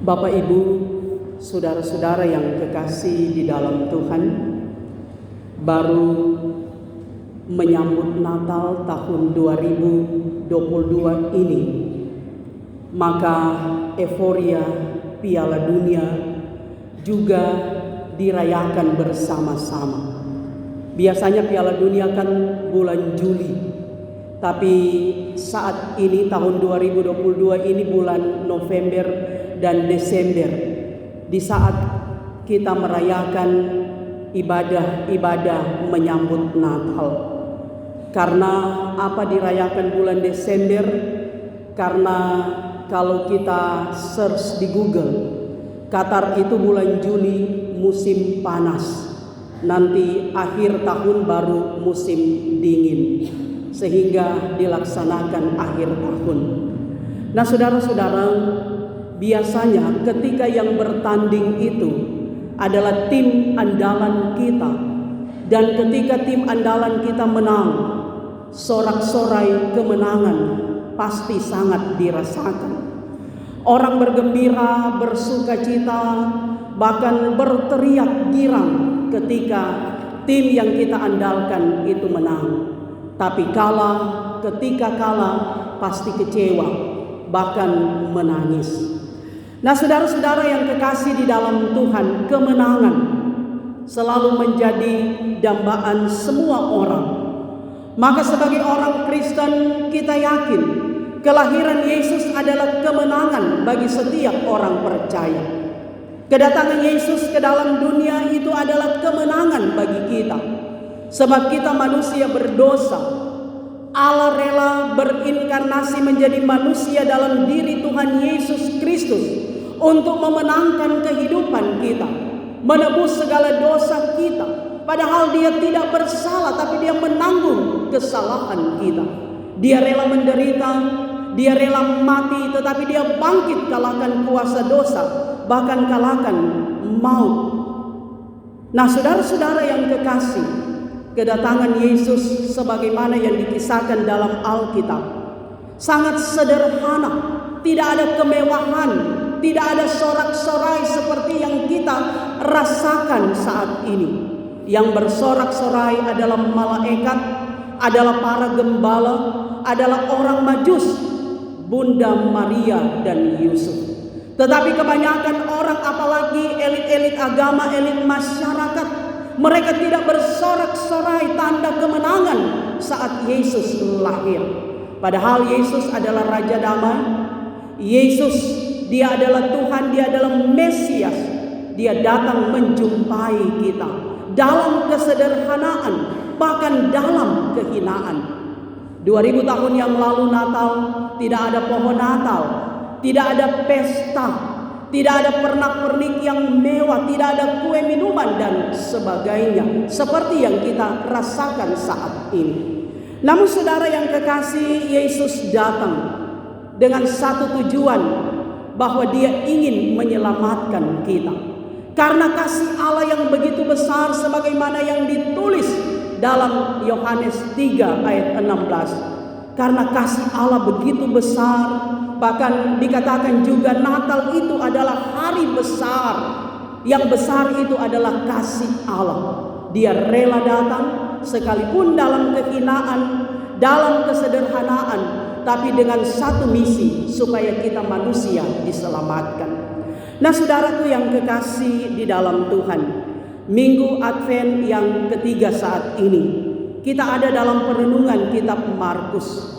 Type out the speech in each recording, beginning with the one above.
Bapak, Ibu, saudara-saudara yang kekasih di dalam Tuhan, baru menyambut Natal tahun 2022 ini, maka euforia Piala Dunia juga dirayakan bersama-sama. Biasanya Piala Dunia kan bulan Juli, tapi saat ini tahun 2022 ini bulan November dan Desember, di saat kita merayakan ibadah menyambut Natal. Karena apa dirayakan bulan Desember? Karena kalau kita search di Google, Qatar itu bulan Juli musim panas, nanti akhir tahun baru musim dingin, sehingga dilaksanakan akhir tahun. Nah, saudara-saudara, biasanya ketika yang bertanding itu adalah tim andalan kita, dan ketika tim andalan kita menang, sorak-sorai kemenangan pasti sangat dirasakan. Orang bergembira, bersukacita, bahkan berteriak girang ketika tim yang kita andalkan itu menang. Tapi ketika kalah pasti kecewa, bahkan menangis. Nah, saudara-saudara yang kekasih di dalam Tuhan, kemenangan selalu menjadi dambaan semua orang. Maka sebagai orang Kristen, kita yakin kelahiran Yesus adalah kemenangan bagi setiap orang percaya. Kedatangan Yesus ke dalam dunia itu adalah kemenangan bagi kita. Sebab kita manusia berdosa, Allah rela berinkarnasi menjadi manusia dalam diri Tuhan Yesus Kristus untuk memenangkan kehidupan kita, menebus segala dosa kita. Padahal dia tidak bersalah, tapi dia menanggung kesalahan kita. Dia rela menderita, dia rela mati, tetapi dia bangkit kalahkan kuasa dosa, bahkan kalahkan maut. Nah, saudara-saudara yang kekasih, kedatangan Yesus sebagaimana yang dikisahkan dalam Alkitab sangat sederhana, tidak ada kemewahan, tidak ada sorak-sorai seperti yang kita rasakan saat ini. Yang bersorak-sorai adalah malaikat, adalah para gembala, adalah orang Majus, Bunda Maria dan Yusuf. Tetapi kebanyakan orang, apalagi elit-elit agama, elit masyarakat, mereka tidak bersorak-sorai tanda kemenangan saat Yesus lahir. Padahal Yesus adalah Raja Damai. Yesus, dia adalah Tuhan, dia adalah Mesias. Dia datang menjumpai kita dalam kesederhanaan, bahkan dalam kehinaan. 2000 tahun yang lalu Natal tidak ada pohon Natal, tidak ada pesta, tidak ada pernak-pernik yang mewah, tidak ada kue minuman dan sebagainya seperti yang kita rasakan saat ini. Namun saudara yang kekasih, Yesus datang dengan satu tujuan, bahwa dia ingin menyelamatkan kita. Karena kasih Allah yang begitu besar, sebagaimana yang ditulis dalam Yohanes 3 ayat 16. Karena kasih Allah begitu besar, bahkan dikatakan juga Natal itu adalah hari besar. Yang besar itu adalah kasih Allah. Dia rela datang sekalipun dalam kehinaan, dalam kesederhanaan, tapi dengan satu misi, supaya kita manusia diselamatkan. Nah, saudaraku yang kekasih di dalam Tuhan, Minggu Advent yang ketiga saat ini, kita ada dalam perenungan kitab Markus,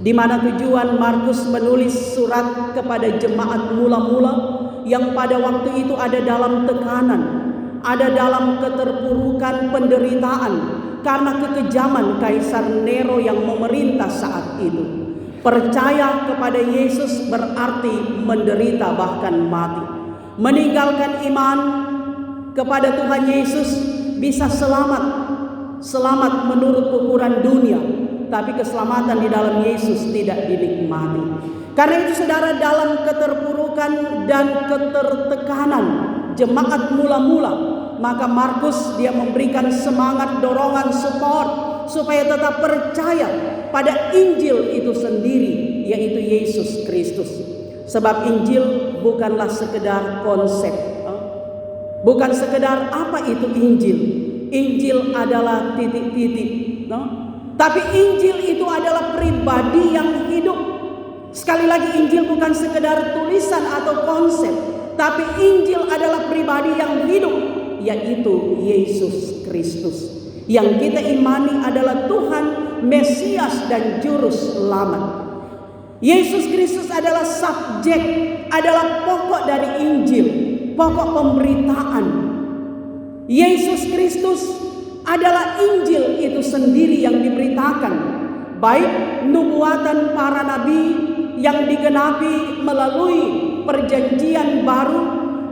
di mana tujuan Markus menulis surat kepada jemaat mula-mula yang pada waktu itu ada dalam tekanan, ada dalam keterpurukan penderitaan karena kekejaman Kaisar Nero yang memerintah saat itu. Percaya kepada Yesus berarti menderita bahkan mati. Meninggalkan iman kepada Tuhan Yesus bisa selamat menurut ukuran dunia, tapi keselamatan di dalam Yesus tidak dinikmati. Karena itu saudara, dalam keterpurukan dan ketertekanan jemaat mula-mula, maka Markus dia memberikan semangat, dorongan, support supaya tetap percaya pada Injil itu sendiri, yaitu Yesus Kristus. Sebab Injil bukanlah sekedar konsep, bukan sekedar apa itu Injil. Injil adalah titik-titik, tapi Injil itu adalah pribadi yang hidup. Sekali lagi, Injil bukan sekedar tulisan atau konsep, tapi Injil adalah pribadi yang hidup, yaitu Yesus Kristus. Yang kita imani adalah Tuhan, Mesias dan Juru Selamat. Yesus Kristus adalah subjek, adalah pokok dari Injil, pokok pemberitaan. Yesus Kristus adalah Injil itu sendiri yang diberitakan, baik nubuatan para nabi yang digenapi melalui perjanjian baru,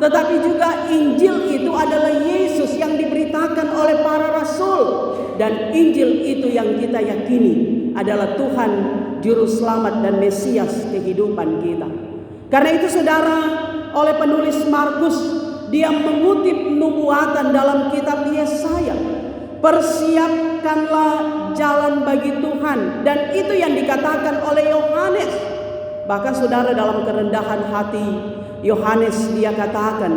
tetapi juga Injil itu adalah Yesus yang diberitakan oleh para rasul, dan Injil itu yang kita yakini adalah Tuhan, Juru Selamat dan Mesias kehidupan kita. Karena itu saudara, oleh penulis Markus, dia mengutip nubuatan dalam kitab Yesaya, persiapkanlah jalan bagi Tuhan, dan itu yang dikatakan oleh Yohanes. Bahkan saudara, dalam kerendahan hati Yohanes dia katakan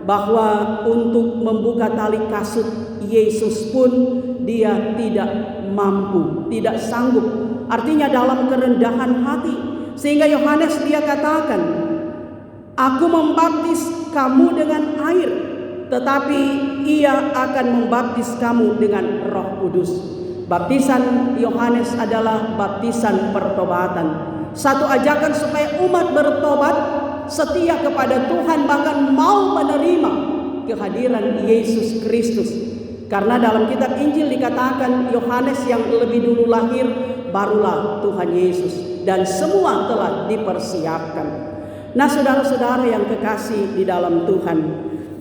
bahwa untuk membuka tali kasut Yesus pun dia tidak mampu, tidak sanggup. Artinya dalam kerendahan hati, sehingga Yohanes dia katakan, aku membaptis kamu dengan air, tetapi ia akan membaptis kamu dengan Roh Kudus. Baptisan Yohanes adalah baptisan pertobatan, satu ajakan supaya umat bertobat, setia kepada Tuhan, bahkan mau menerima kehadiran Yesus Kristus. Karena dalam kitab Injil dikatakan Yohanes yang lebih dulu lahir, barulah Tuhan Yesus, dan semua telah dipersiapkan. Nah, saudara-saudara yang kekasih di dalam Tuhan,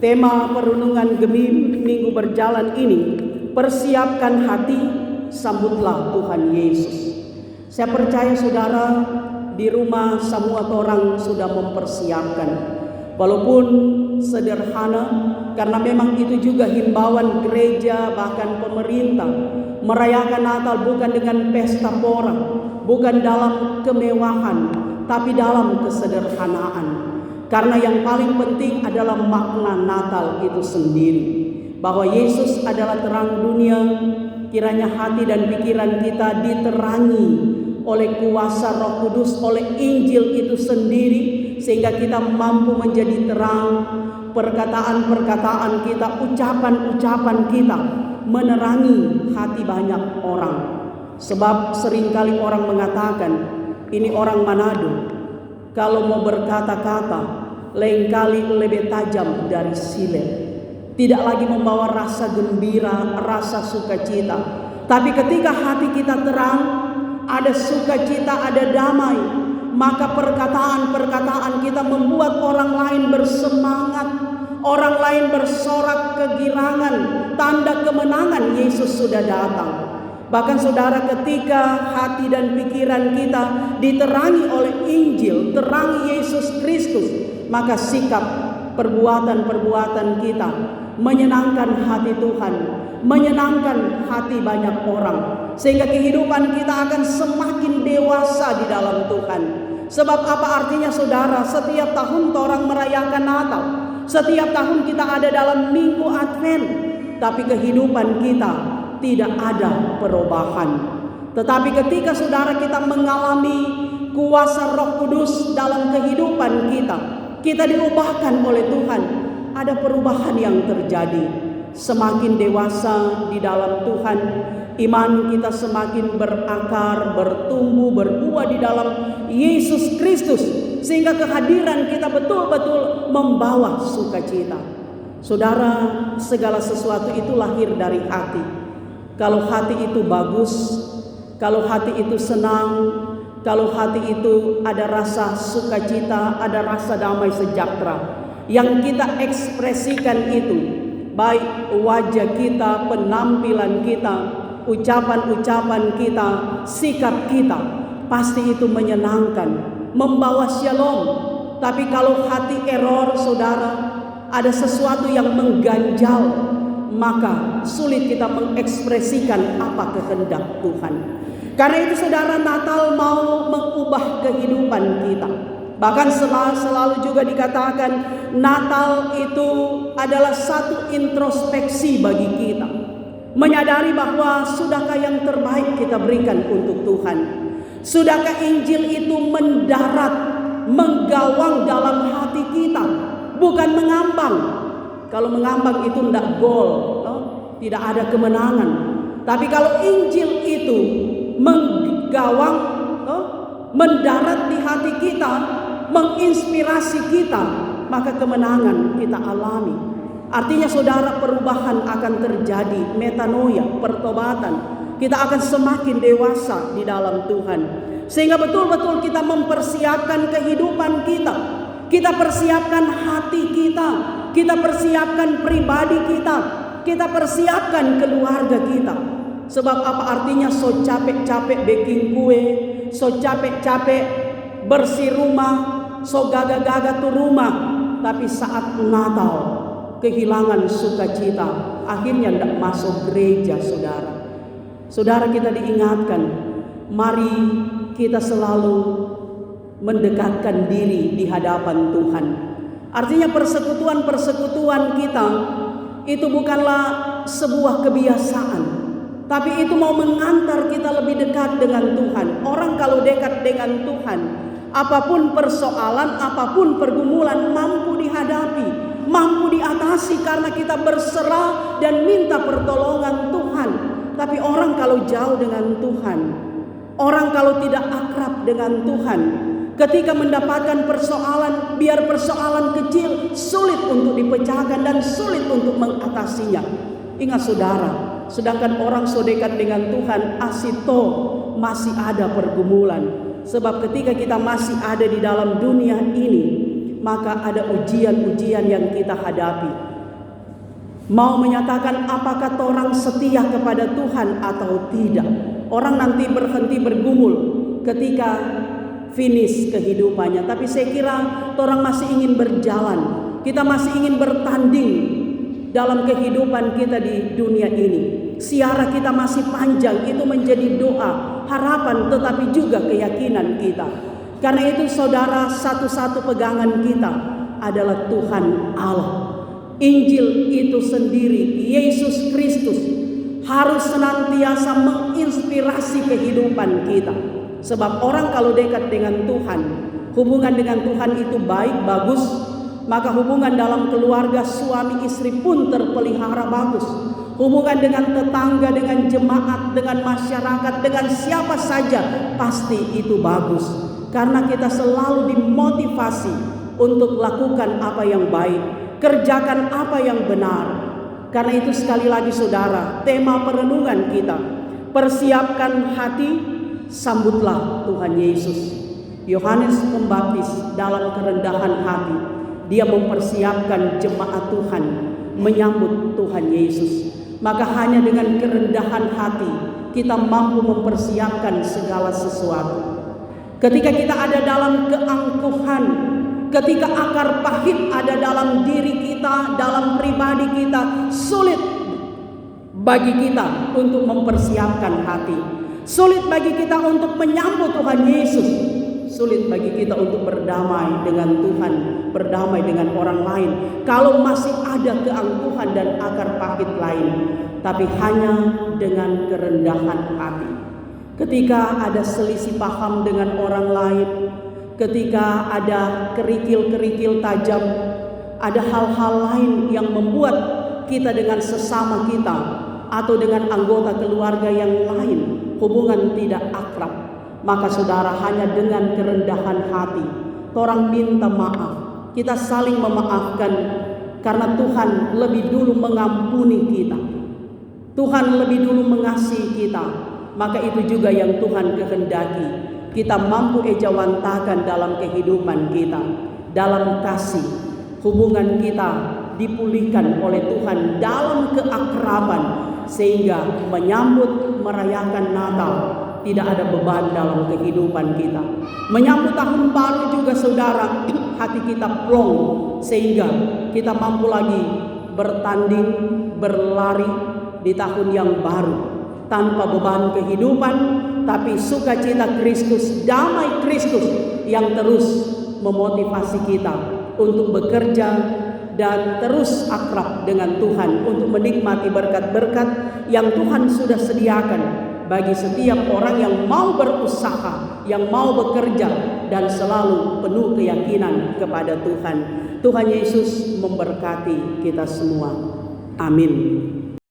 tema perenungan Gemim Minggu Berjalan ini, persiapkan hati, sambutlah Tuhan Yesus. Saya percaya saudara, di rumah semua orang sudah mempersiapkan, walaupun sederhana, karena memang itu juga himbauan gereja bahkan pemerintah, merayakan Natal bukan dengan pesta pora, bukan dalam kemewahan, tapi dalam kesederhanaan. Karena yang paling penting adalah makna Natal itu sendiri, bahwa Yesus adalah terang dunia. Kiranya hati dan pikiran kita diterangi oleh kuasa Roh Kudus, oleh Injil itu sendiri, sehingga kita mampu menjadi terang. Perkataan-perkataan kita, ucapan-ucapan kita menerangi hati banyak orang. Sebab seringkali orang mengatakan, ini orang Manado, kalau mau berkata-kata lain kali lebih tajam dari silet. Tidak lagi membawa rasa gembira, rasa sukacita. Tapi ketika hati kita terang, ada sukacita, ada damai, maka perkataan-perkataan kita membuat orang lain bersemangat, orang lain bersorak kegirangan, tanda kemenangan Yesus sudah datang. Bahkan saudara, ketika hati dan pikiran kita diterangi oleh Injil, terangi Yesus Kristus, maka sikap perbuatan-perbuatan kita menyenangkan hati Tuhan, menyenangkan hati banyak orang, sehingga kehidupan kita akan semakin dewasa di dalam Tuhan. Sebab apa artinya saudara, setiap tahun orang merayakan Natal, setiap tahun kita ada dalam minggu Advent, tapi kehidupan kita tidak ada perubahan. Tetapi ketika saudara kita mengalami kuasa Roh Kudus dalam kehidupan kita, kita diubahkan oleh Tuhan, ada perubahan yang terjadi. Semakin dewasa di dalam Tuhan, iman kita semakin berakar, bertumbuh, berbuah di dalam Yesus Kristus, sehingga kehadiran kita betul-betul membawa sukacita. Saudara, segala sesuatu itu lahir dari hati. Kalau hati itu bagus, kalau hati itu senang, kalau hati itu ada rasa sukacita, ada rasa damai sejahtera, yang kita ekspresikan itu, baik wajah kita, penampilan kita, ucapan-ucapan kita, sikap kita, pasti itu menyenangkan, membawa shalom. Tapi kalau hati error saudara, ada sesuatu yang mengganjal, maka sulit kita mengekspresikan apa kehendak Tuhan. Karena itu saudara, Natal mau mengubah kehidupan kita. Bahkan selalu juga dikatakan Natal itu adalah satu introspeksi bagi kita, menyadari bahwa sudahkah yang terbaik kita berikan untuk Tuhan. Sudahkah Injil itu mendarat, menggawang dalam hati kita, bukan mengambang. Kalau mengambang itu tidak gol, tidak ada kemenangan. Tapi kalau Injil itu menggawang, mendarat di hati kita, menginspirasi kita, maka kemenangan kita alami. Artinya saudara, perubahan akan terjadi, metanoia, pertobatan. Kita akan semakin dewasa di dalam Tuhan, sehingga betul-betul kita mempersiapkan kehidupan kita. Kita persiapkan hati kita, kita persiapkan pribadi kita, kita persiapkan keluarga kita. Sebab apa artinya so capek-capek baking kue, so capek-capek bersih rumah, so gagah-gagah tuh rumah, tapi saat Natal kehilangan sukacita, akhirnya tidak masuk gereja. Saudara, kita diingatkan, mari kita selalu mendekatkan diri di hadapan Tuhan. Artinya persekutuan kita itu bukanlah sebuah kebiasaan, tapi itu mau mengantar kita lebih dekat dengan Tuhan. Orang kalau dekat dengan Tuhan, apapun persoalan, apapun pergumulan mampu dihadapi, mampu diatasi karena kita berserah dan minta pertolongan Tuhan. Tapi orang kalau jauh dengan Tuhan, orang kalau tidak akrab dengan Tuhan, ketika mendapatkan persoalan, biar persoalan kecil, sulit untuk dipecahkan dan sulit untuk mengatasinya. Ingat saudara, sedangkan orang so dekat dengan Tuhan, asito masih ada pergumulan. Sebab ketika kita masih ada di dalam dunia ini, maka ada ujian-ujian yang kita hadapi. Mau menyatakan apakah orang setia kepada Tuhan atau tidak. Orang nanti berhenti bergumul ketika finish kehidupannya. Tapi saya kira orang masih ingin berjalan. Kita masih ingin bertanding dalam kehidupan kita di dunia ini. Siara kita masih panjang, itu menjadi doa, harapan, tetapi juga keyakinan kita. Karena itu saudara, satu-satu pegangan kita adalah Tuhan Allah. Injil itu sendiri, Yesus Kristus, harus senantiasa menginspirasi kehidupan kita. Sebab orang kalau dekat dengan Tuhan, hubungan dengan Tuhan itu baik, bagus, maka hubungan dalam keluarga suami istri pun terpelihara bagus. Hubungan dengan tetangga, dengan jemaat, dengan masyarakat, dengan siapa saja pasti itu bagus. Karena kita selalu dimotivasi untuk lakukan apa yang baik, kerjakan apa yang benar. Karena itu sekali lagi saudara, tema perenungan kita, persiapkan hati, sambutlah Tuhan Yesus. Yohanes Pembaptis dalam kerendahan hati, dia mempersiapkan jemaat Tuhan menyambut Tuhan Yesus. Maka hanya dengan kerendahan hati kita mampu mempersiapkan segala sesuatu. Ketika kita ada dalam keangkuhan, ketika akar pahit ada dalam diri kita, dalam pribadi kita, sulit bagi kita untuk mempersiapkan hati. Sulit bagi kita untuk menyambut Tuhan Yesus. Sulit bagi kita untuk berdamai dengan Tuhan, berdamai dengan orang lain, kalau masih ada keangkuhan dan akar pahit lain. Tapi hanya dengan kerendahan hati. Ketika ada selisih paham dengan orang lain, ketika ada kerikil-kerikil tajam, ada hal-hal lain yang membuat kita dengan sesama kita atau dengan anggota keluarga yang lain hubungan tidak akrab, maka saudara, hanya dengan kerendahan hati orang minta maaf, kita saling memaafkan. Karena Tuhan lebih dulu mengampuni kita, Tuhan lebih dulu mengasihi kita. Maka itu juga yang Tuhan kehendaki, kita mampu ejawantakan dalam kehidupan kita, dalam kasih. Hubungan kita dipulihkan oleh Tuhan dalam keakraban, sehingga menyambut merayakan Natal tidak ada beban dalam kehidupan kita. Menyambut tahun baru juga saudara, hati kita plong, sehingga kita mampu lagi bertanding, berlari di tahun yang baru tanpa beban kehidupan, tapi sukacita Kristus, damai Kristus yang terus memotivasi kita untuk bekerja dan terus akrab dengan Tuhan untuk menikmati berkat-berkat yang Tuhan sudah sediakan bagi setiap orang yang mau berusaha, yang mau bekerja dan selalu penuh keyakinan kepada Tuhan. Tuhan Yesus memberkati kita semua. Amin.